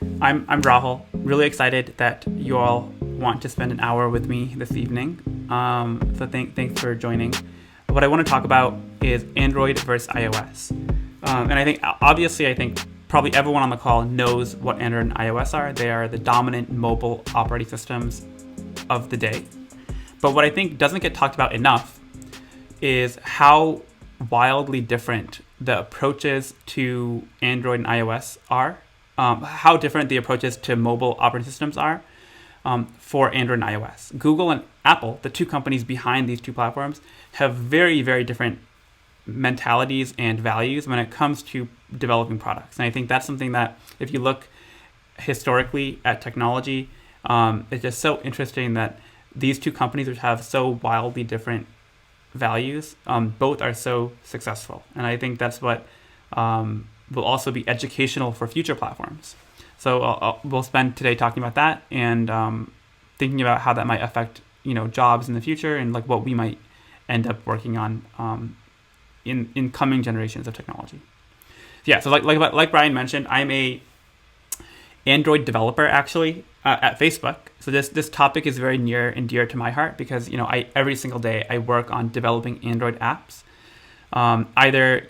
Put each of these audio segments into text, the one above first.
I'm Rahul. Really excited that you all want to spend an hour with me this evening. Thanks for joining. What I want to talk about is Android versus iOS. And I think probably everyone on the call knows what Android and iOS are. They are the dominant mobile operating systems of the day. But what I think doesn't get talked about enough is how wildly different the approaches to Android and iOS are. How different the approaches to mobile operating systems are for Android and iOS. Google and Apple, the two companies behind these two platforms, have very, very different mentalities and values when it comes to developing products. And I think that's something that, if you look historically at technology, it's just so interesting that these two companies, which have so wildly different values, both are so successful. And I think that's what will also be educational for future platforms. So we'll spend today talking about that and thinking about how that might affect jobs in the future and like what we might end up working on in coming generations of technology. Yeah, so like Brian mentioned, I'm a Android developer actually at Facebook. So this topic is very near and dear to my heart because I every single day I work on developing Android apps, either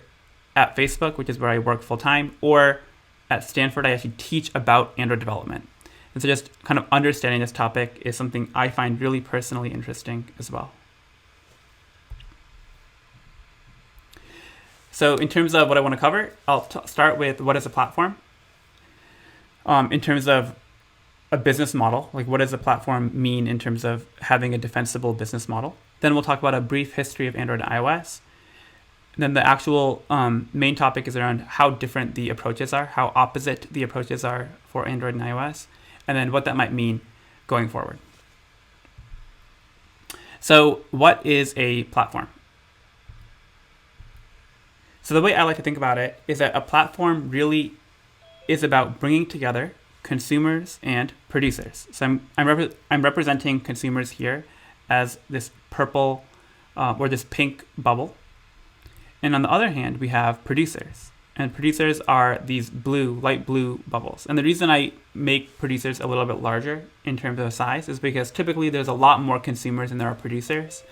at Facebook, which is where I work full time, or at Stanford I actually teach about Android development. And so just kind of understanding this topic is something I find really personally interesting as well. So in terms of what I want to cover, I'll start with what is a platform. In terms of a business model, like what does a platform mean in terms of having a defensible business model. Then we'll talk about a brief history of Android and iOS. And then the actual main topic is around how different the approaches are, how opposite the approaches are for Android and iOS, and then what that might mean going forward. So what is a platform? So the way I like to think about it is that a platform really is about bringing together consumers and producers. So I'm representing consumers here as this purple or this pink bubble. And on the other hand, we have producers. And producers are these light blue bubbles. And the reason I make producers a little bit larger in terms of size is because typically there's a lot more consumers than there are producers.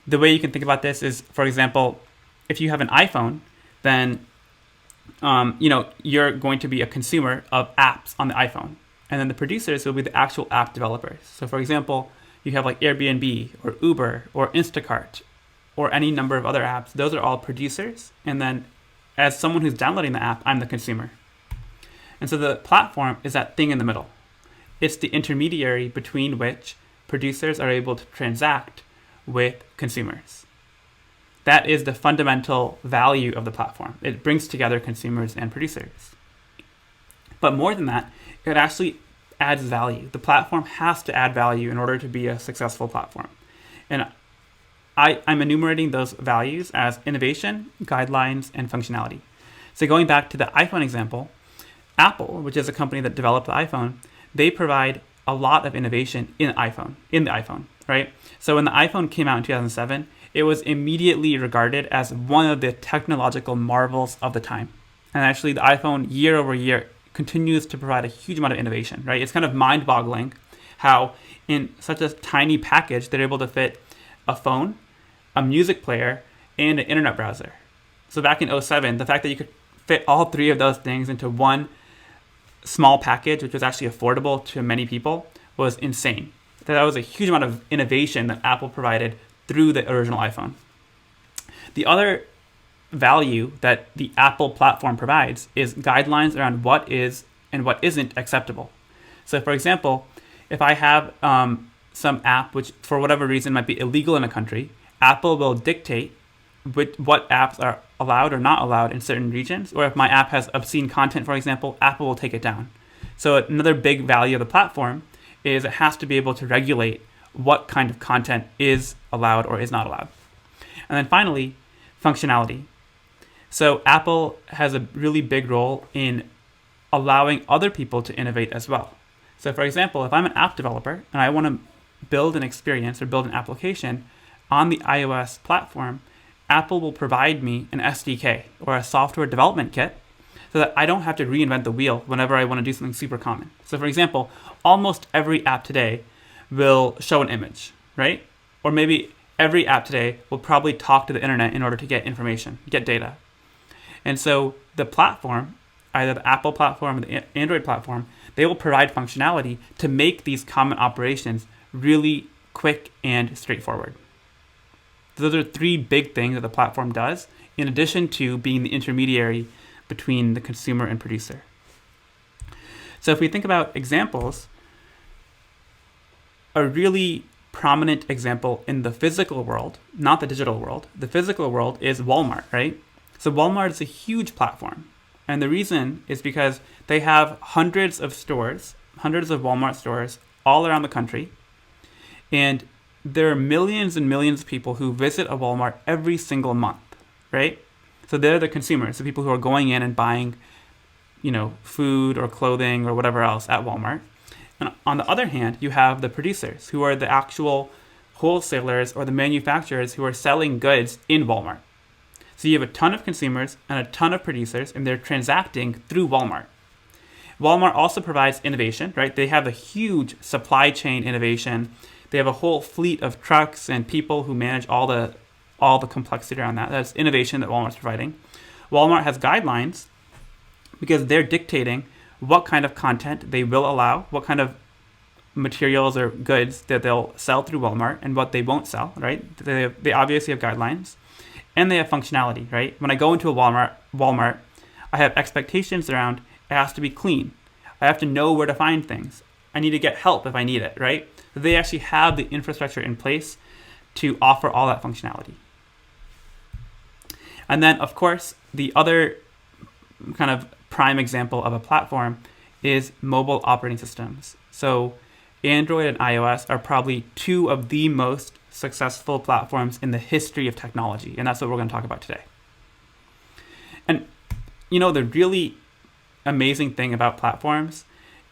The way you can think about this is, for example, if you have an iPhone, then you're going to be a consumer of apps on the iPhone. And then the producers will be the actual app developers. So for example, you have like Airbnb or Uber or Instacart or any number of other apps. Those are all producers. And then as someone who's downloading the app, I'm the consumer. And so the platform is that thing in the middle. It's the intermediary between which producers are able to transact with consumers. That is the fundamental value of the platform. It brings together consumers and producers. But more than that, it actually adds value. The platform has to add value in order to be a successful platform. And I'm enumerating those values as innovation, guidelines, and functionality. So going back to the iPhone example, Apple, which is a company that developed the iPhone, they provide a lot of innovation in the iPhone, right? So when the iPhone came out in 2007, it was immediately regarded as one of the technological marvels of the time. And actually the iPhone year over year continues to provide a huge amount of innovation, right? It's kind of mind-boggling how in such a tiny package, they're able to fit a phone, a music player, and an internet browser. So back in 2007, the fact that you could fit all three of those things into one small package, which was actually affordable to many people, was insane. That was a huge amount of innovation that Apple provided through the original iPhone. The other value that the Apple platform provides is guidelines around what is and what isn't acceptable. So for example, if I have some app which for whatever reason might be illegal in a country, Apple will dictate what apps are allowed or not allowed in certain regions. Or if my app has obscene content, for example, Apple will take it down. So another big value of the platform is it has to be able to regulate what kind of content is allowed or is not allowed. And then finally, functionality. So Apple has a really big role in allowing other people to innovate as well. So for example, if I'm an app developer and I want to build an experience or build an application on the iOS platform, Apple will provide me an SDK or a software development kit so that I don't have to reinvent the wheel whenever I want to do something super common. So for example, almost every app today will show an image, right? Or maybe every app today will probably talk to the internet in order to get information, get data. And so the platform, either the Apple platform or the Android platform, they will provide functionality to make these common operations really quick and straightforward. Those are three big things that the platform does, in addition to being the intermediary between the consumer and producer. So if we think about examples, a really prominent example in the physical world, not the digital world, the physical world is Walmart, right? So Walmart is a huge platform. And the reason is because they have hundreds of stores, hundreds of Walmart stores all around the country. And there are millions and millions of people who visit a Walmart every single month, right? So they're the consumers, the people who are going in and buying, food or clothing or whatever else at Walmart. And on the other hand, you have the producers, who are the actual wholesalers or the manufacturers who are selling goods in Walmart. So you have a ton of consumers and a ton of producers, and they're transacting through Walmart. Walmart also provides innovation, right? They have a huge supply chain innovation. They have a whole fleet of trucks and people who manage all the complexity around that. That's innovation that Walmart's providing. Walmart has guidelines because they're dictating what kind of content they will allow, what kind of materials or goods that they'll sell through Walmart, and what they won't sell, right? They obviously have guidelines, and they have functionality, right? When I go into a Walmart, I have expectations around it has to be clean. I have to know where to find things. I need to get help if I need it, right? They actually have the infrastructure in place to offer all that functionality. And then, of course, the other kind of prime example of a platform is mobile operating systems. So Android and iOS are probably two of the most successful platforms in the history of technology, and that's what we're going to talk about today. And the really amazing thing about platforms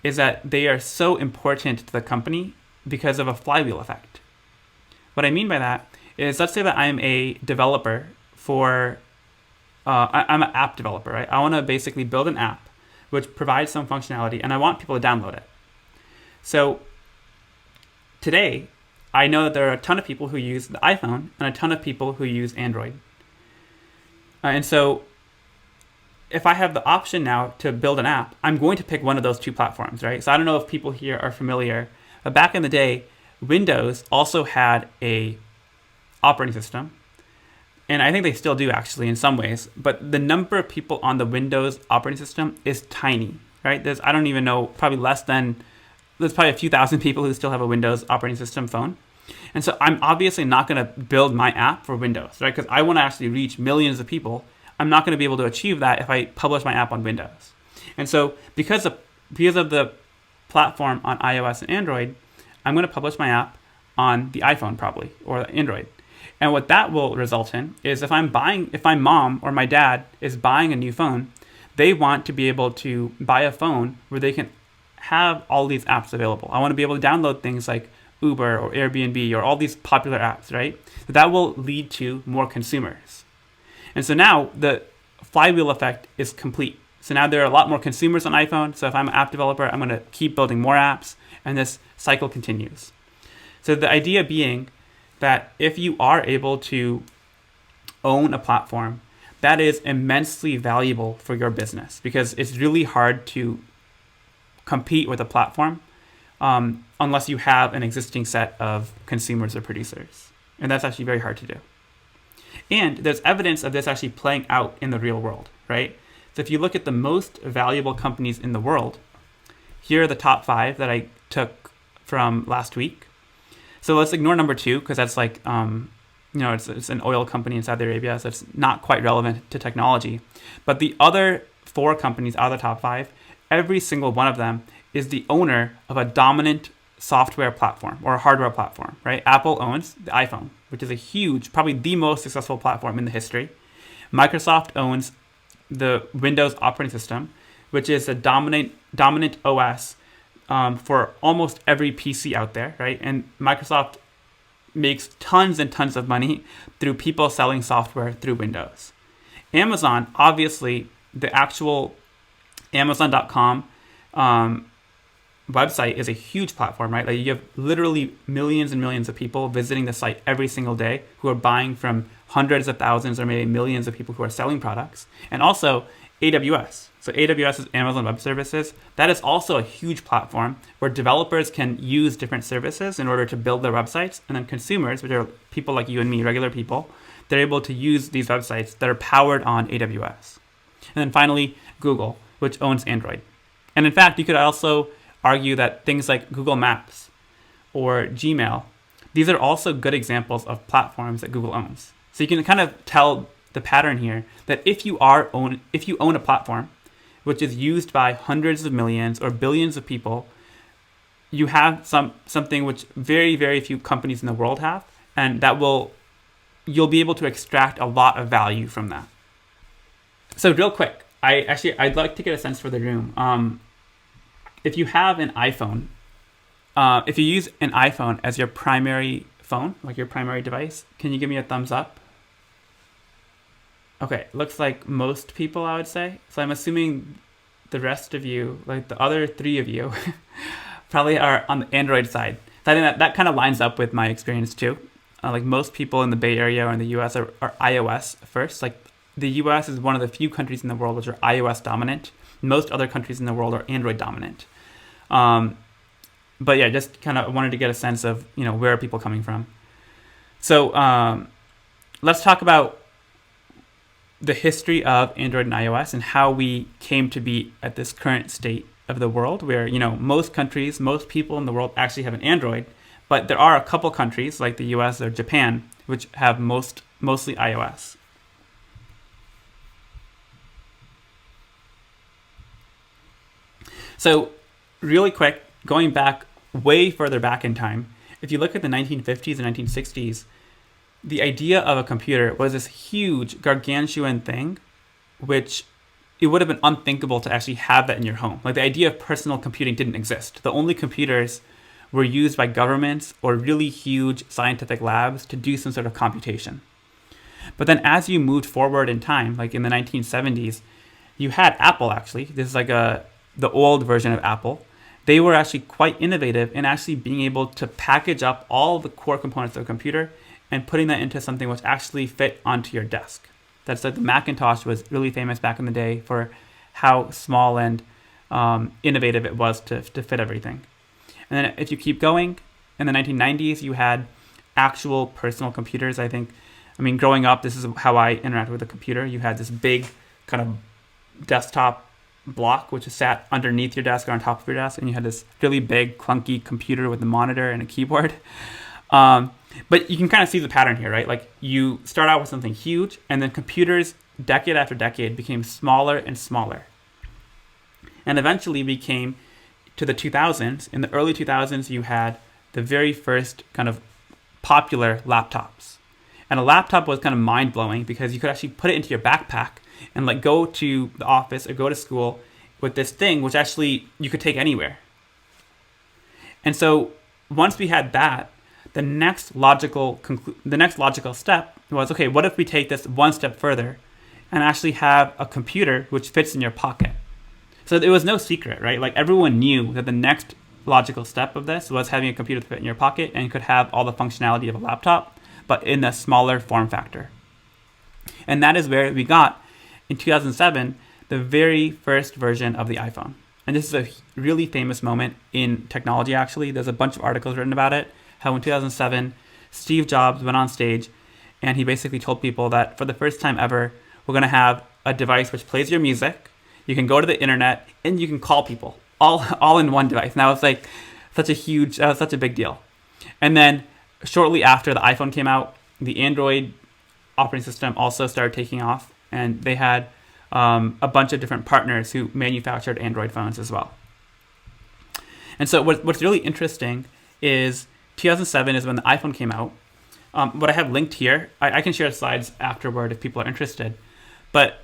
is that they are so important to the company because of a flywheel effect. What I mean by that is, let's say that I'm a developer I'm an app developer, right? I want to basically build an app which provides some functionality, and I want people to download it. So today, I know that there are a ton of people who use the iPhone and a ton of people who use Android. And so if I have the option now to build an app, I'm going to pick one of those two platforms, right? So I don't know if people here are familiar, but back in the day, Windows also had a operating system. And I think they still do, actually, in some ways. But the number of people on the Windows operating system is tiny, right? There's probably a few thousand people who still have a Windows operating system phone. And so I'm obviously not going to build my app for Windows, right? Because I want to actually reach millions of people. I'm not going to be able to achieve that if I publish my app on Windows. And so because of the platform on iOS and Android, I'm going to publish my app on the iPhone probably, or Android. And what that will result in is if my mom or my dad is buying a new phone, they want to be able to buy a phone where they can have all these apps available. I want to be able to download things like Uber or Airbnb or all these popular apps, right? That will lead to more consumers. And so now the flywheel effect is complete. So now there are a lot more consumers on iPhone. So if I'm an app developer, I'm going to keep building more apps, and this cycle continues. So the idea being that if you are able to own a platform, that is immensely valuable for your business, because it's really hard to compete with a platform unless you have an existing set of consumers or producers. And that's actually very hard to do. And there's evidence of this actually playing out in the real world, right? So if you look at the most valuable companies in the world, here are the top 5 that I took from last week. So let's ignore number 2, because that's like, it's an oil company in Saudi Arabia, so it's not quite relevant to technology. But the other 4 companies out of the top 5, every single one of them is the owner of a dominant software platform or a hardware platform, right? Apple owns the iPhone, which is a huge, probably the most successful platform in the history. Microsoft owns the Windows operating system, which is a dominant OS for almost every PC out there, right? And Microsoft makes tons and tons of money through people selling software through Windows. Amazon, obviously, the actual Amazon.com website is a huge platform, right? Like you have literally millions and millions of people visiting the site every single day who are buying from hundreds of thousands or maybe millions of people who are selling products. And also AWS. So AWS is Amazon Web Services. That is also a huge platform where developers can use different services in order to build their websites. And then consumers, which are people like you and me, regular people, they're able to use these websites that are powered on AWS. And then finally, Google, which owns Android. And in fact, you could also argue that things like Google Maps or Gmail, these are also good examples of platforms that Google owns. So you can kind of tell the pattern here that if you own a platform which is used by hundreds of millions or billions of people, you have something which very, very few companies in the world have, and you'll be able to extract a lot of value from that. So real quick, I'd like to get a sense for the room. If you have an iPhone, if you use an iPhone as your primary phone, like your primary device, can you give me a thumbs up? Okay, looks like most people, I would say. So I'm assuming the rest of you, like the other three of you, probably are on the Android side. So I think that kind of lines up with my experience too. Like most people in the Bay Area or in the US are iOS first. Like the US is one of the few countries in the world which are iOS dominant. Most other countries in the world are Android dominant. But yeah, just kind of wanted to get a sense of, where are people coming from. So let's talk about the history of Android and iOS and how we came to be at this current state of the world where, most countries, most people in the world actually have an Android, but there are a couple countries like the US or Japan which have mostly iOS. So really quick, going back way further back in time, if you look at the 1950s and 1960s, the idea of a computer was this huge, gargantuan thing, which it would have been unthinkable to actually have that in your home. Like the idea of personal computing didn't exist. The only computers were used by governments or really huge scientific labs to do some sort of computation. But then as you moved forward in time, like in the 1970s, you had Apple actually. This is like the old version of Apple. They were actually quite innovative in actually being able to package up all the core components of a computer and putting that into something which actually fit onto your desk. That's like the Macintosh was really famous back in the day for how small and innovative it was to fit everything. And then if you keep going, in the 1990s, you had actual personal computers. Growing up, this is how I interacted with a computer. You had this big kind of desktop block, which is sat underneath your desk or on top of your desk, and you had this really big, clunky computer with a monitor and a keyboard. But you can kind of see the pattern here, right? Like you start out with something huge, and then computers, decade after decade, became smaller and smaller. And eventually became, to the 2000s, in the early 2000s, you had the very first kind of popular laptops. And a laptop was kind of mind-blowing because you could actually put it into your backpack and like go to the office or go to school with this thing, which actually you could take anywhere. And so once we had that, the next logical step was, okay, what if we take this one step further and actually have a computer which fits in your pocket? So it was no secret, right? Like everyone knew that the next logical step of this was having a computer that fit in your pocket and could have all the functionality of a laptop, but in a smaller form factor. And that is where we got, in 2007, the very first version of the iPhone. And this is a really famous moment in technology, actually. There's a bunch of articles written about it. How in 2007, Steve Jobs went on stage and he basically told people that for the first time ever, we're going to have a device which plays your music. You can go to the internet and you can call people all in one device. And that was like such a big deal. And then shortly after the iPhone came out, the Android operating system also started taking off, and they had a bunch of different partners who manufactured Android phones as well. And so what's really interesting is 2007 is when the iPhone came out. What I have linked here, I can share slides afterward if people are interested. But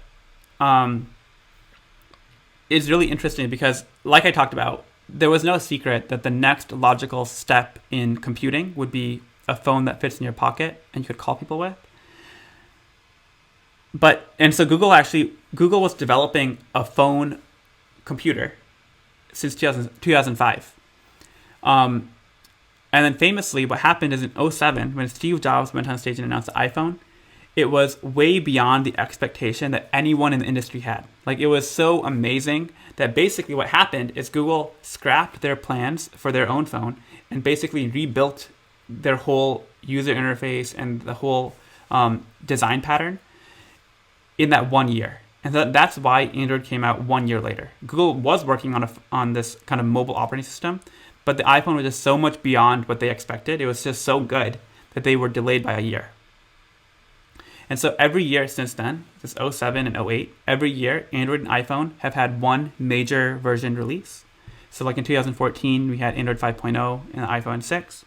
it's really interesting because, like I talked about, there was no secret that the next logical step in computing would be a phone that fits in your pocket and you could call people with. And so Google was developing a phone computer since 2005. And then famously, what happened is in 2007, when Steve Jobs went on stage and announced the iPhone, it was way beyond the expectation that anyone in the industry had. Like, it was so amazing that basically what happened is Google scrapped their plans for their own phone and basically rebuilt their whole user interface and the whole design pattern in that 1 year. And that's why Android came out 1 year later. Google was working on this kind of mobile operating system, but the iPhone was just so much beyond what they expected. It was just so good that they were delayed by a year. And so every year since then, since 2007 and 2008, every year Android and iPhone have had one major version release. So like in 2014, we had Android 5.0 and the iPhone 6.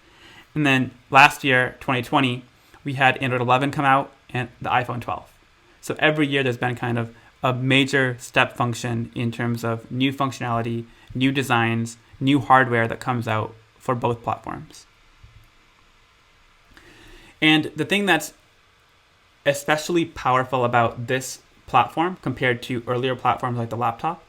And then last year, 2020, we had Android 11 come out and the iPhone 12. So every year there's been kind of a major step function in terms of new functionality, new designs, new hardware that comes out for both platforms. And the thing that's especially powerful about this platform compared to earlier platforms like the laptop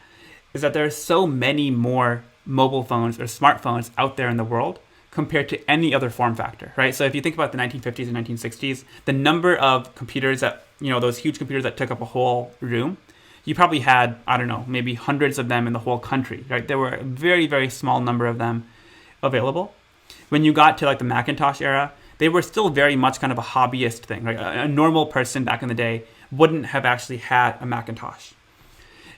is that there are so many more mobile phones or smartphones out there in the world compared to any other form factor, right? So if you think about the 1950s and 1960s, the number of computers that, those huge computers that took up a whole room, you probably had, I don't know, maybe hundreds of them in the whole country, right? There were a very, very small number of them available. When you got to like the Macintosh era, they were still very much kind of a hobbyist thing. Right? A normal person back in the day wouldn't have actually had a Macintosh.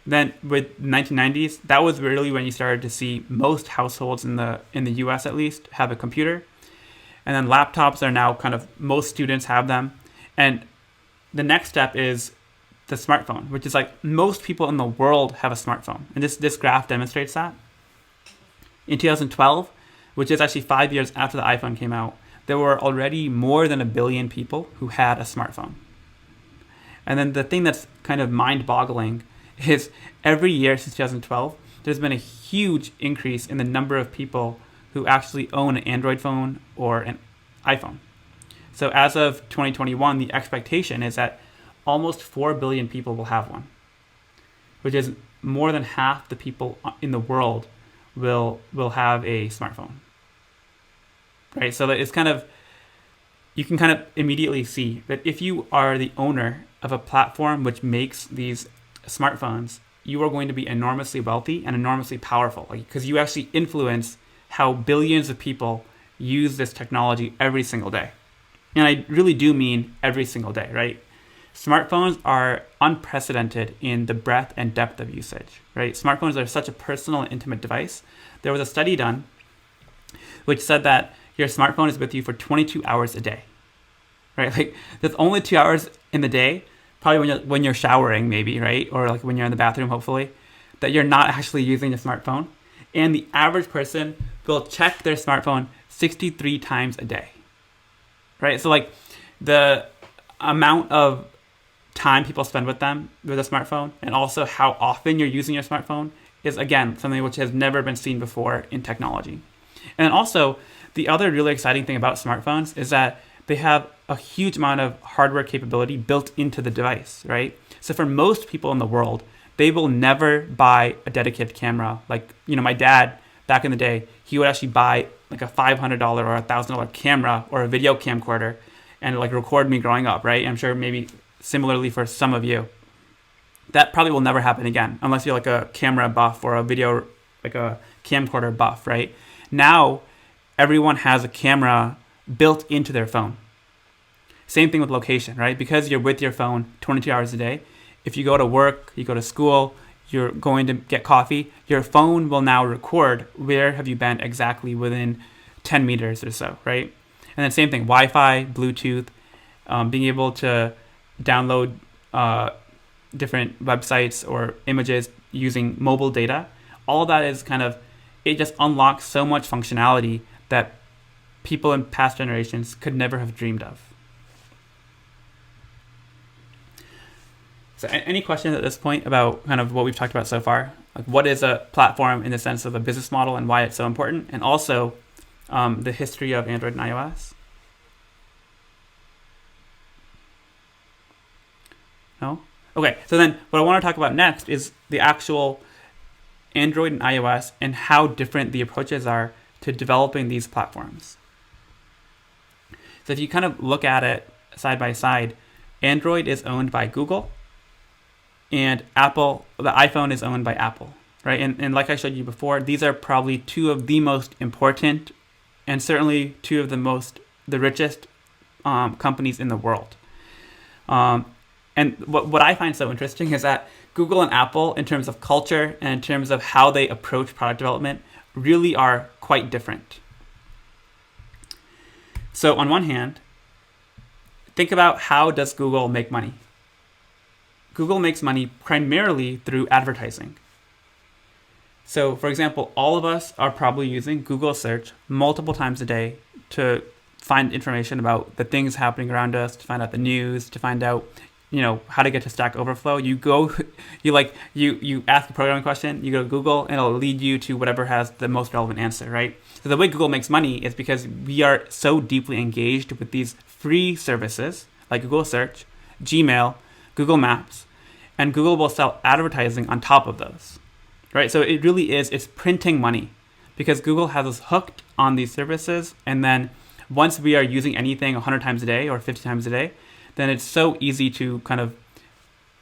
Then with the 1990s, that was really when you started to see most households in the US at least have a computer. And then laptops are now kind of, most students have them. And the next step is the smartphone, which is like most people in the world have a smartphone. And this graph demonstrates that. In 2012, which is actually 5 years after the iPhone came out, there were already more than 1 billion people who had a smartphone. And then the thing that's kind of mind-boggling is every year since 2012, there's been a huge increase in the number of people who actually own an Android phone or an iPhone. So as of 2021, the expectation is that almost 4 billion people will have one, which is more than half the people in the world will have a smartphone. Right, so that it's kind of, you can kind of immediately see that if you are the owner of a platform which makes these smartphones, you are going to be enormously wealthy and enormously powerful, because you actually influence how billions of people use this technology every single day. And I really do mean every single day, right? Smartphones are unprecedented in the breadth and depth of usage, right? Smartphones are such a personal and intimate device. There was a study done which said that your smartphone is with you for 22 hours a day, right? Like, there's only 2 hours in the day, probably when you're showering maybe, right? Or like when you're in the bathroom, hopefully, that you're not actually using your smartphone. And the average person will check their smartphone 63 times a day, right? So like the amount of time people spend with a smartphone and also how often you're using your smartphone is, again, something which has never been seen before in technology. And then also, the other really exciting thing about smartphones is that they have a huge amount of hardware capability built into the device, right? So for most people in the world, they will never buy a dedicated camera. Like, my dad, back in the day, he would actually buy like a $500 or a $1,000 camera or a video camcorder and like record me growing up, right? I'm sure maybe similarly for some of you. That probably will never happen again, unless you're like a camera buff or a video, like a camcorder buff, right? Now, everyone has a camera built into their phone. Same thing with location, right? Because you're with your phone 22 hours a day, if you go to work, you go to school, you're going to get coffee, your phone will now record where have you been exactly within 10 meters or so, right? And then same thing, Wi-Fi, Bluetooth, being able to download different websites or images using mobile data. All that is kind of, it just unlocks so much functionality that people in past generations could never have dreamed of. So any questions at this point about kind of what we've talked about so far? Like, what is a platform in the sense of a business model and why it's so important? And also the history of Android and iOS? No? Okay, so then what I want to talk about next is the actual Android and iOS and how different the approaches are to developing these platforms. So if you kind of look at it side by side, Android is owned by Google, and Apple, the iPhone is owned by Apple, right? And like I showed you before, these are probably two of the most important and certainly two of the richest companies in the world. And what I find so interesting is that Google and Apple, in terms of culture and in terms of how they approach product development, really are quite different. So on one hand, think about how does Google make money? Google makes money primarily through advertising. So for example, all of us are probably using Google search multiple times a day to find information about the things happening around us, to find out the news, to find out, how to get to Stack Overflow. You ask a programming question, you go to Google, and it'll lead you to whatever has the most relevant answer, right? So the way Google makes money is because we are so deeply engaged with these free services like Google Search, Gmail, Google Maps, and Google will sell advertising on top of those, right? So it really it's printing money because Google has us hooked on these services. And then once we are using anything 100 times a day or 50 times a day, then it's so easy to kind of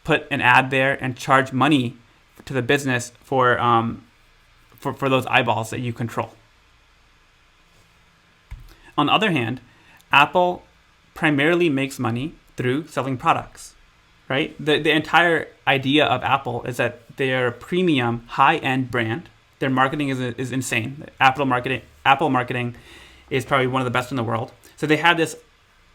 put an ad there and charge money to the business for those eyeballs that you control. On the other hand, Apple primarily makes money through selling products, right? The entire idea of Apple is that they're a premium, high-end brand. Their marketing is insane. Apple marketing is probably one of the best in the world. So they have this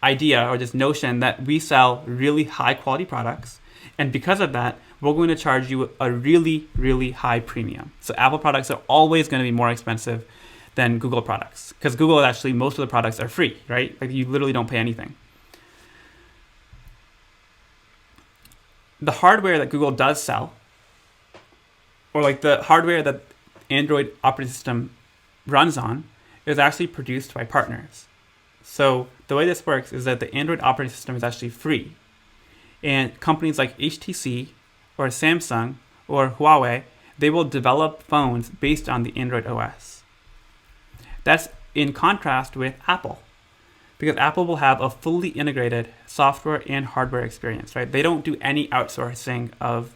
idea or this notion that we sell really high-quality products, and because of that, we're going to charge you a really, really high premium. So Apple products are always going to be more expensive than Google products because Google actually, most of the products are free, right? Like you literally don't pay anything. The hardware that Google does sell, or like the hardware that Android operating system runs on, is actually produced by partners. So the way this works is that the Android operating system is actually free. And companies like HTC or Samsung or Huawei, they will develop phones based on the Android OS. That's in contrast with Apple, because Apple will have a fully integrated software and hardware experience, right? They don't do any outsourcing of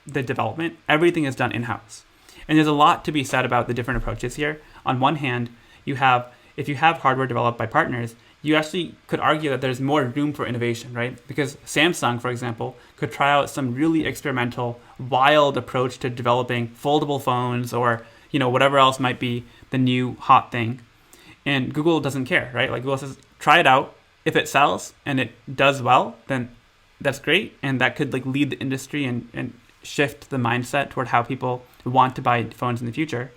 the development. Everything is done in-house. And there's a lot to be said about the different approaches here. On one hand, if you have hardware developed by partners, you actually could argue that there's more room for innovation, right? Because Samsung, for example, could try out some really experimental, wild approach to developing foldable phones or whatever else might be the new hot thing. And Google doesn't care, right? Like Google says, try it out. If it sells and it does well, then that's great. And that could lead the industry and shift the mindset toward how people want to buy phones in the future.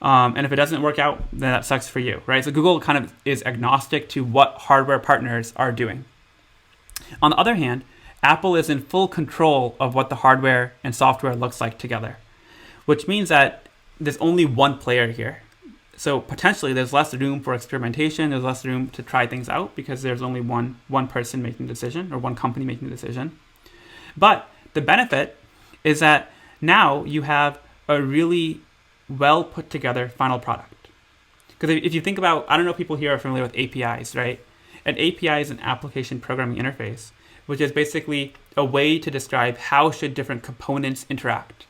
And if it doesn't work out, then that sucks for you, right? So Google kind of is agnostic to what hardware partners are doing. On the other hand, Apple is in full control of what the hardware and software looks like together, which means that there's only one player here. So potentially there's less room for experimentation, there's less room to try things out because there's only one person making the decision or one company making the decision. But the benefit is that now you have a really well put together final product. Because if you think about, I don't know if people here are familiar with APIs, right? An API is an application programming interface, which is basically a way to describe how should different components interact.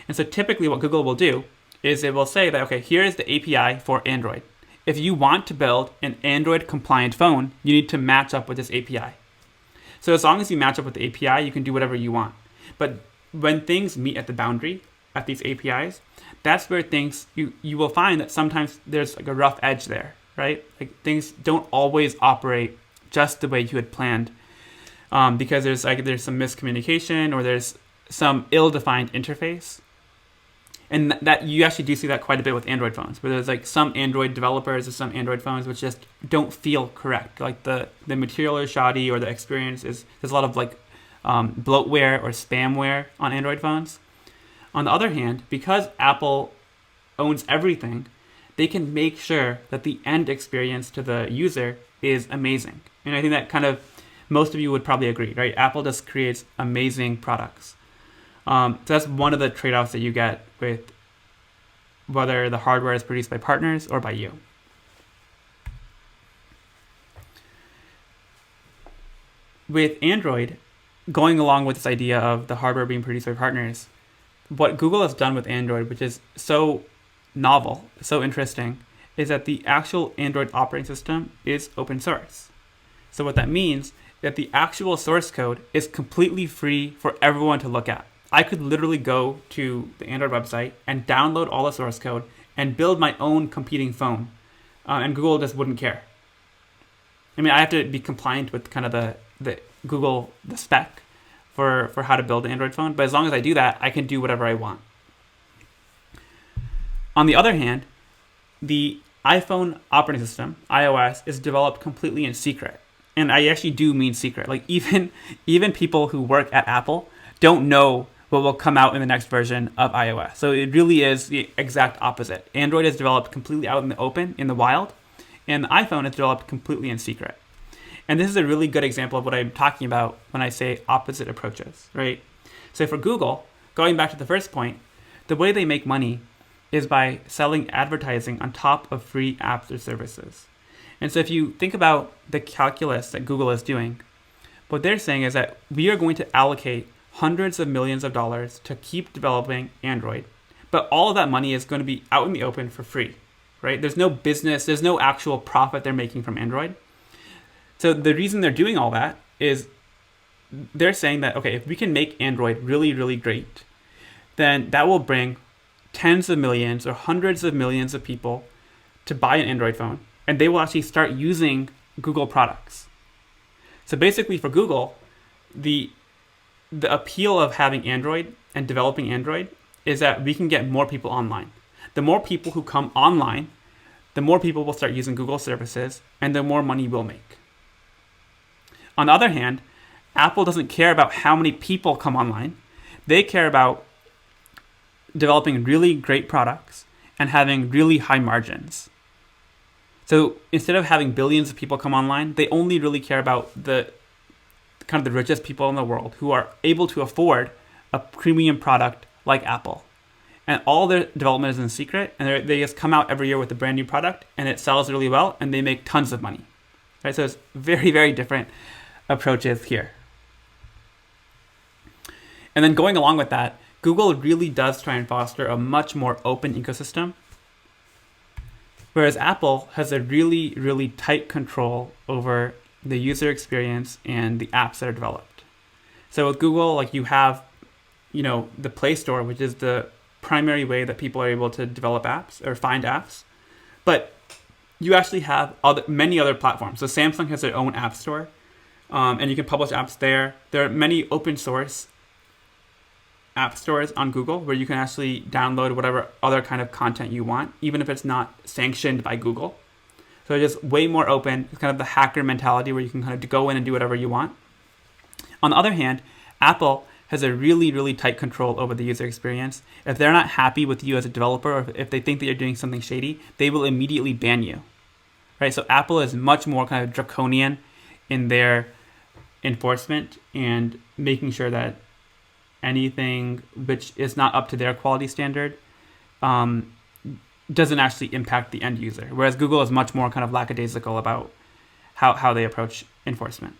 And so typically what Google will do is it will say that, okay, here is the API for Android. If you want to build an Android compliant phone, you need to match up with this API. So as long as you match up with the API, you can do whatever you want. But when things meet at the boundary at these APIs, that's where things, you will find that sometimes there's a rough edge there, right? Like things don't always operate just the way you had planned because there's some miscommunication or there's some ill-defined interface. And that you actually do see that quite a bit with Android phones, where there's some Android developers or some Android phones which just don't feel correct. Like the material is shoddy or the experience there's a lot of bloatware or spamware on Android phones. On the other hand, because Apple owns everything, they can make sure that the end experience to the user is amazing. And I think that kind of most of you would probably agree, right? Apple just creates amazing products. So that's one of the trade-offs that you get with whether the hardware is produced by partners or by you. With Android, going along with this idea of the hardware being produced by partners, what Google has done with Android, which is so novel, so interesting, is that the actual Android operating system is open source. So what that means that the actual source code is completely free for everyone to look at. I could literally go to the Android website and download all the source code and build my own competing phone, and Google just wouldn't care. I mean, I have to be compliant with kind of the Google, the spec for how to build an Android phone, but as long as I do that, I can do whatever I want. On the other hand, the iPhone operating system, iOS, is developed completely in secret. And I actually do mean secret. Like even people who work at Apple don't know what will come out in the next version of iOS. So it really is the exact opposite. Android is developed completely out in the open, in the wild, and the iPhone is developed completely in secret. And this is a really good example of what I'm talking about when I say opposite approaches, right? So for Google, going back to the first point, the way they make money is by selling advertising on top of free apps or services. And so if you think about the calculus that Google is doing, what they're saying is that we are going to allocate hundreds of millions of dollars to keep developing Android, but all of that money is going to be out in the open for free, right? There's no business, there's no actual profit they're making from Android. So the reason they're doing all that is they're saying that, okay, if we can make Android really, really great, then that will bring tens of millions or hundreds of millions of people to buy an Android phone, and they will actually start using Google products. So basically for Google, the appeal of having Android and developing Android is that we can get more people online. The more people who come online, the more people will start using Google services, and the more money we'll make. On the other hand, Apple doesn't care about how many people come online. They care about developing really great products and having really high margins. So instead of having billions of people come online, they only really care about the kind of the richest people in the world who are able to afford a premium product like Apple. And all their development is in secret, and they just come out every year with a brand new product, and it sells really well, and they make tons of money. Right? So it's very, very different approaches here. And then going along with that, Google really does try and foster a much more open ecosystem, whereas Apple has a really, really tight control over the user experience and the apps that are developed. So with Google, like you have, the Play Store, which is the primary way that people are able to develop apps or find apps, but you actually have many other platforms. So Samsung has their own app store, and you can publish apps there. There are many open source app stores on Google where you can actually download whatever other kind of content you want, even if it's not sanctioned by Google. So it's just way more open. It's kind of the hacker mentality where you can kind of go in and do whatever you want. On the other hand, Apple has a really, really tight control over the user experience. If they're not happy with you as a developer, or if they think that you're doing something shady, they will immediately ban you. Right? So Apple is much more kind of draconian in their enforcement and making sure that anything which is not up to their quality standard doesn't actually impact the end user. Whereas Google is much more kind of lackadaisical about how they approach enforcement.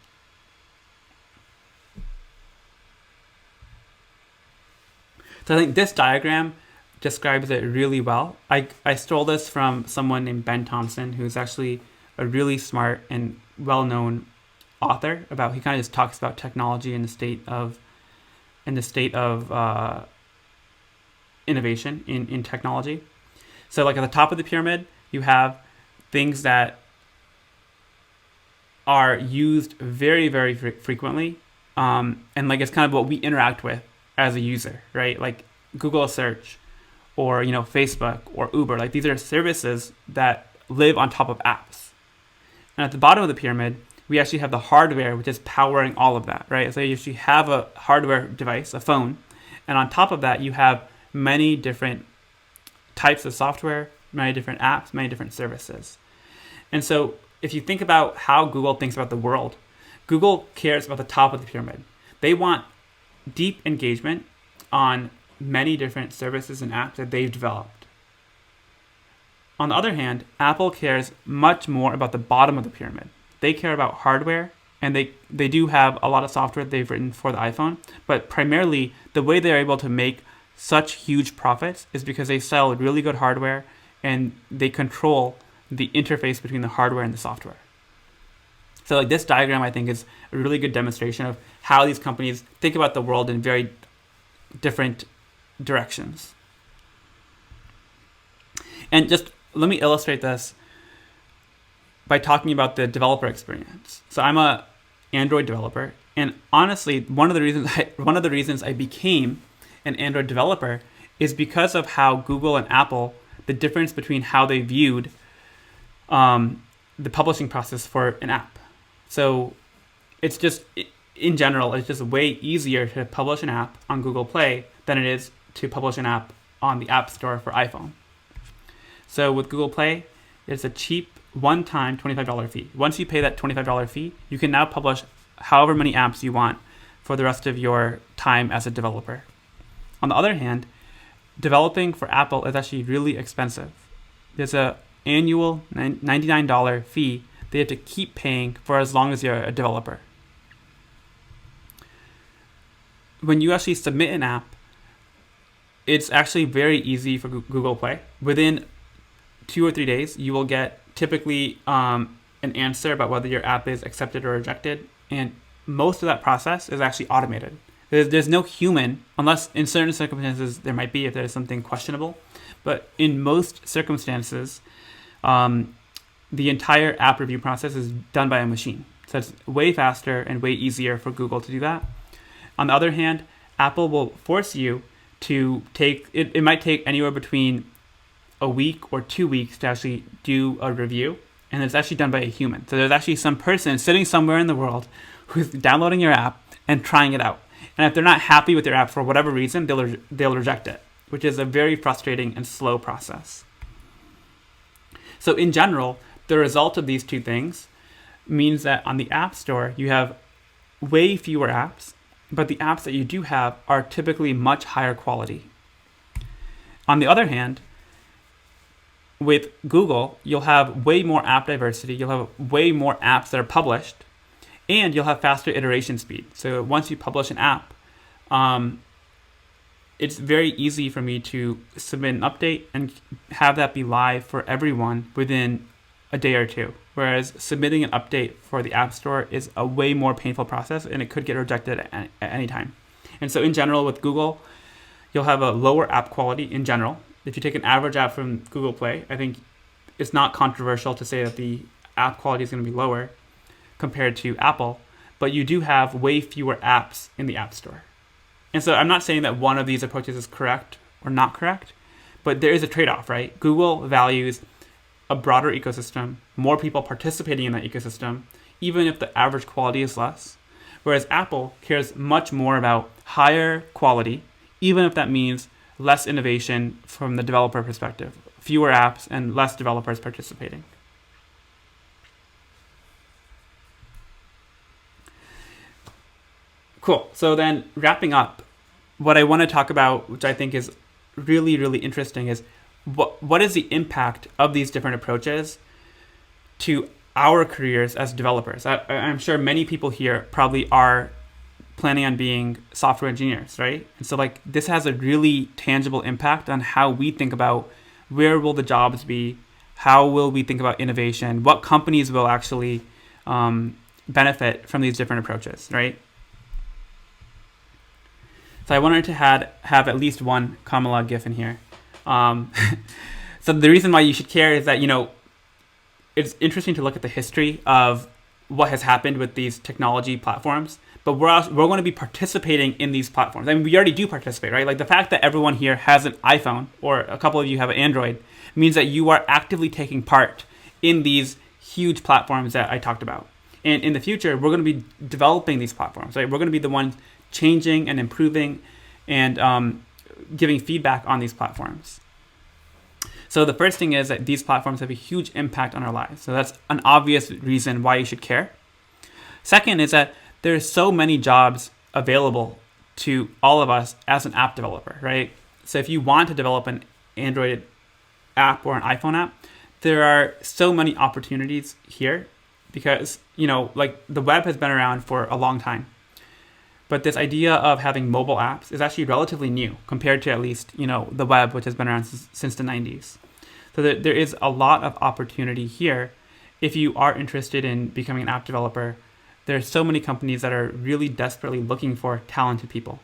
So I think this diagram describes it really well. I stole this from someone named Ben Thompson, who's actually a really smart and well-known author. He kind of just talks about technology and the state of innovation in technology. So like at the top of the pyramid, you have things that are used very, very frequently. And like it's kind of what we interact with as a user, right? Like Google search or, Facebook or Uber. Like these are services that live on top of apps. And at the bottom of the pyramid, we actually have the hardware, which is powering all of that, right? So you actually have a hardware device, a phone, and on top of that, you have many different types of software, many different apps, many different services. And so if you think about how Google thinks about the world, Google cares about the top of the pyramid. They want deep engagement on many different services and apps that they've developed. On the other hand, Apple cares much more about the bottom of the pyramid. They care about hardware, and they do have a lot of software they've written for the iPhone, but primarily the way they're able to make such huge profits is because they sell really good hardware and they control the interface between the hardware and the software. So like this diagram, I think, is a really good demonstration of how these companies think about the world in very different directions. And just let me illustrate this by talking about the developer experience. So I'm a Android developer, and honestly, one of the reasons I became an Android developer is because of how Google and Apple, the difference between how they viewed the publishing process for an app. So it's just, in general, it's just way easier to publish an app on Google Play than it is to publish an app on the App Store for iPhone. So with Google Play, it's a cheap one-time $25 fee. Once you pay that $25 fee, you can now publish however many apps you want for the rest of your time as a developer. On the other hand, developing for Apple is actually really expensive. There's an annual $99 fee that you have to keep paying for as long as you're a developer. When you actually submit an app, it's actually very easy for Google Play. Within 2 or 3 days, you will get typically an answer about whether your app is accepted or rejected, and most of that process is actually automated. There's no human, unless in certain circumstances there might be if there's something questionable, but in most circumstances, the entire app review process is done by a machine. So it's way faster and way easier for Google to do that. On the other hand, Apple will force you to take, it might take anywhere between a week or 2 weeks to actually do a review, and it's actually done by a human. So there's actually some person sitting somewhere in the world who's downloading your app and trying it out. And if they're not happy with your app for whatever reason, they'll reject it, which is a very frustrating and slow process. So in general, the result of these two things means that on the App Store, you have way fewer apps, but the apps that you do have are typically much higher quality. On the other hand, with Google, you'll have way more app diversity, you'll have way more apps that are published, and you'll have faster iteration speed. So once you publish an app, it's very easy for me to submit an update and have that be live for everyone within a day or two. Whereas submitting an update for the App Store is a way more painful process, and it could get rejected at any time. And so in general, with Google, you'll have a lower app quality in general. If you take an average app from Google Play, I think it's not controversial to say that the app quality is going to be lower compared to Apple, but you do have way fewer apps in the App Store. And so I'm not saying that one of these approaches is correct or not correct, but there is a trade-off, right? Google values a broader ecosystem, more people participating in that ecosystem, even if the average quality is less, whereas Apple cares much more about higher quality, even if that means less innovation from the developer perspective, fewer apps and less developers participating. Cool. So then wrapping up, what I want to talk about, which I think is really, really interesting, is what is the impact of these different approaches to our careers as developers? I'm sure many people here probably are planning on being software engineers, right? And so like this has a really tangible impact on how we think about where will the jobs be, how will we think about innovation, what companies will actually benefit from these different approaches, right? So I wanted to have at least one Kamala GIF in here. So the reason why you should care is that, it's interesting to look at the history of what has happened with these technology platforms, but we're going to be participating in these platforms. I mean, we already do participate, right? Like the fact that everyone here has an iPhone or a couple of you have an Android means that you are actively taking part in these huge platforms that I talked about. And in the future, we're going to be developing these platforms, right? We're going to be the ones changing and improving and giving feedback on these platforms. So the first thing is that these platforms have a huge impact on our lives. So that's an obvious reason why you should care. Second is that there's so many jobs available to all of us as an app developer, right? So if you want to develop an Android app or an iPhone app, there are so many opportunities here because, like the web has been around for a long time. But this idea of having mobile apps is actually relatively new compared to at least, the web, which has been around since the 90s. So there is a lot of opportunity here. If you are interested in becoming an app developer, there's so many companies that are really desperately looking for talented people.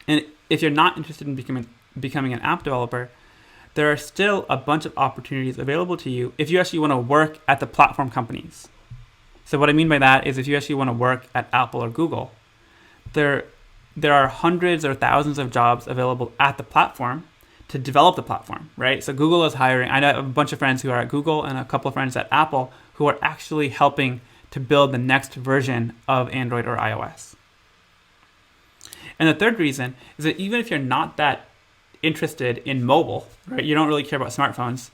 And if you're not interested in becoming an app developer, there are still a bunch of opportunities available to you if you actually want to work at the platform companies. So what I mean by that is if you actually want to work at Apple or Google, there are hundreds or thousands of jobs available at the platform to develop the platform, right? So Google is hiring. I know a bunch of friends who are at Google and a couple of friends at Apple who are actually helping to build the next version of Android or iOS. And the third reason is that even if you're not that interested in mobile, right? You don't really care about smartphones.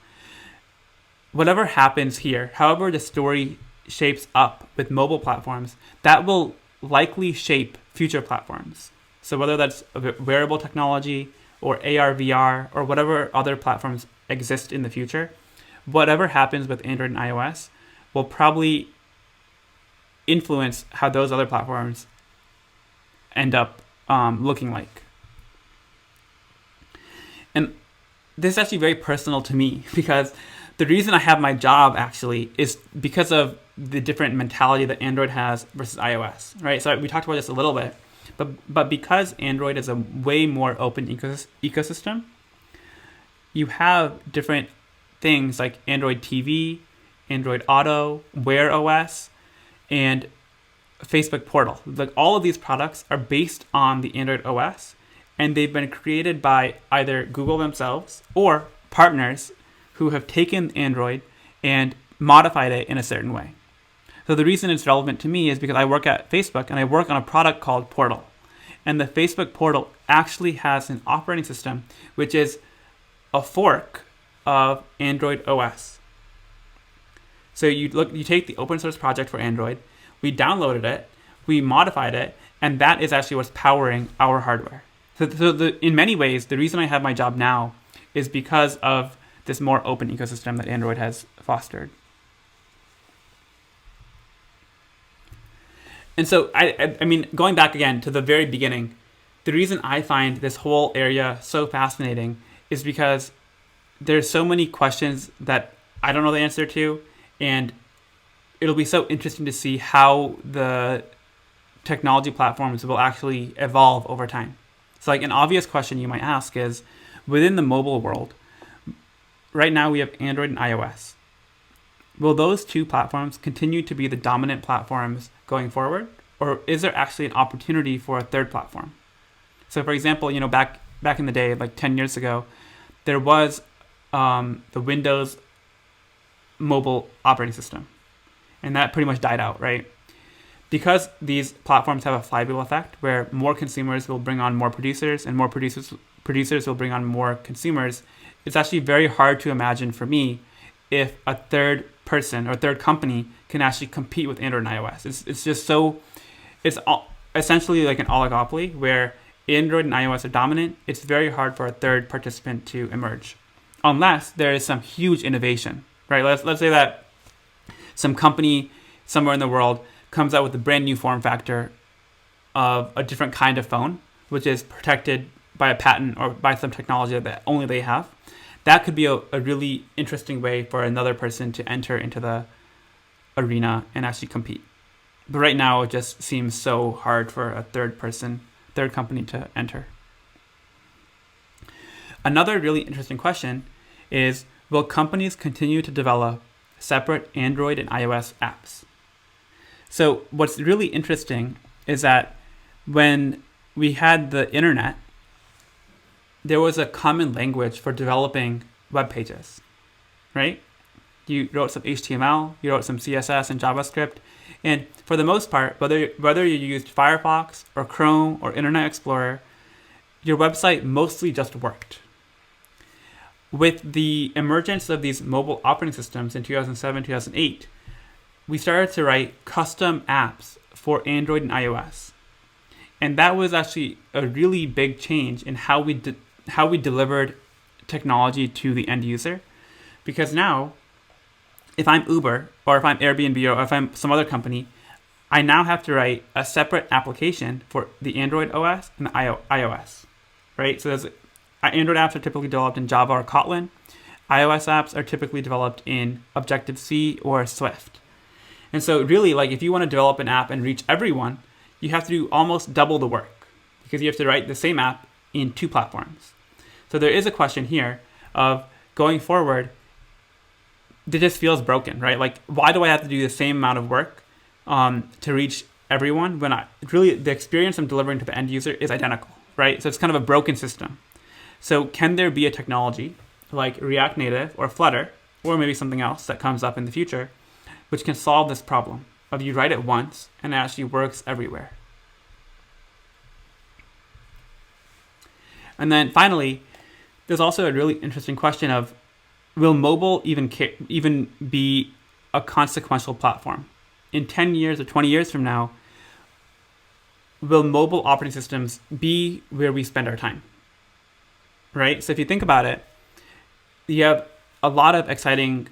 Whatever happens here, however the story shapes up with mobile platforms, that will likely shape future platforms. So whether that's wearable technology or AR, VR, or whatever other platforms exist in the future, whatever happens with Android and iOS will probably influence how those other platforms end up looking like. And this is actually very personal to me because the reason I have my job actually is because of the different mentality that Android has versus iOS, right? So we talked about this a little bit, but because Android is a way more open ecosystem, you have different things like Android TV, Android Auto, Wear OS, and Facebook Portal. Like all of these products are based on the Android OS, and they've been created by either Google themselves or partners who have taken Android and modified it in a certain way. So the reason it's relevant to me is because I work at Facebook and I work on a product called Portal. And the Facebook Portal actually has an operating system which is a fork of Android OS. So you take the open source project for Android, we downloaded it, we modified it, and that is actually what's powering our hardware. So in many ways, the reason I have my job now is because of this more open ecosystem that Android has fostered. And so, I mean, going back again to the very beginning, the reason I find this whole area so fascinating is because there's so many questions that I don't know the answer to, and it'll be so interesting to see how the technology platforms will actually evolve over time. So like an obvious question you might ask is, within the mobile world, right now we have Android and iOS. Will those two platforms continue to be the dominant platforms going forward? Or is there actually an opportunity for a third platform? So for example, back in the day, like 10 years ago, there was the Windows mobile operating system. And that pretty much died out, right? Because these platforms have a flywheel effect where more consumers will bring on more producers and more producers will bring on more consumers, it's actually very hard to imagine for me if a third person or third company can actually compete with Android and iOS. It's just so, essentially like an oligopoly where Android and iOS are dominant. It's very hard for a third participant to emerge unless there is some huge innovation, right? Let's say that some company somewhere in the world comes out with a brand new form factor of a different kind of phone, which is protected by a patent or by some technology that only they have. That could be a really interesting way for another person to enter into the arena and actually compete. But right now, it just seems so hard for a third company to enter. Another really interesting question is, will companies continue to develop separate Android and iOS apps? So what's really interesting is that when we had the internet, there was a common language for developing web pages, right? You wrote some HTML, you wrote some CSS and JavaScript, and for the most part, whether you used Firefox or Chrome or Internet Explorer, your website mostly just worked. With the emergence of these mobile operating systems in 2007, 2008, we started to write custom apps for Android and iOS. And that was actually a really big change in how we delivered technology to the end user. Because now, if I'm Uber, or if I'm Airbnb, or if I'm some other company, I now have to write a separate application for the Android OS and the iOS, right? So Android apps are typically developed in Java or Kotlin. iOS apps are typically developed in Objective-C or Swift. And so really, like, if you want to develop an app and reach everyone, you have to do almost double the work, because you have to write the same app in 2 platforms. So there is a question here of, going forward, this feels broken, right? Like, why do I have to do the same amount of work to reach everyone when really the experience I'm delivering to the end user is identical, right? So it's kind of a broken system. So can there be a technology like React Native or Flutter, or maybe something else that comes up in the future, which can solve this problem of you write it once and it actually works everywhere? And then finally, there's also a really interesting question of, will mobile even be a consequential platform? In 10 years or 20 years from now, will mobile operating systems be where we spend our time? Right? So if you think about it, you have a lot of exciting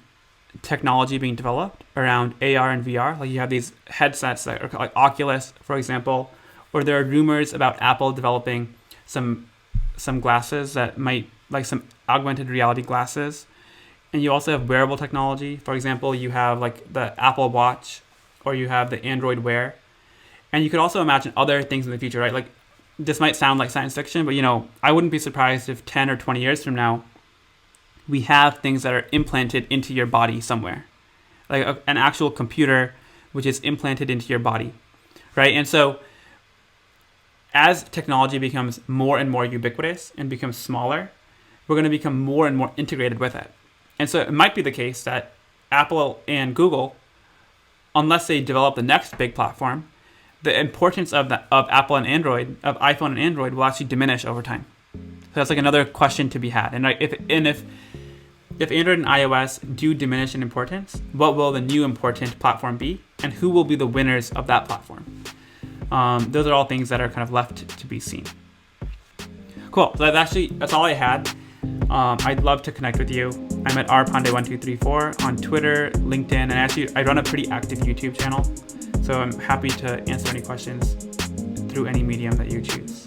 technology being developed around AR and VR. Like, you have these headsets that are like Oculus, for example, or there are rumors about Apple developing some glasses that might, like some augmented reality glasses. And you also have wearable technology. For example, you have like the Apple Watch, or you have the Android Wear. And you could also imagine other things in the future, right? Like, this might sound like science fiction, but I wouldn't be surprised if 10 or 20 years from now, we have things that are implanted into your body somewhere. Like an actual computer which is implanted into your body, right? And so as technology becomes more and more ubiquitous and becomes smaller, we're going to become more and more integrated with it. And so it might be the case that Apple and Google, unless they develop the next big platform, the importance of Apple and Android, of iPhone and Android, will actually diminish over time. So that's like another question to be had. And if Android and iOS do diminish in importance, what will the new important platform be, and who will be the winners of that platform? Those are all things that are kind of left to be seen. Cool. So that's all I had. I'd love to connect with you. I'm at rpandey1234 on Twitter, LinkedIn, and actually I run a pretty active YouTube channel. So I'm happy to answer any questions through any medium that you choose.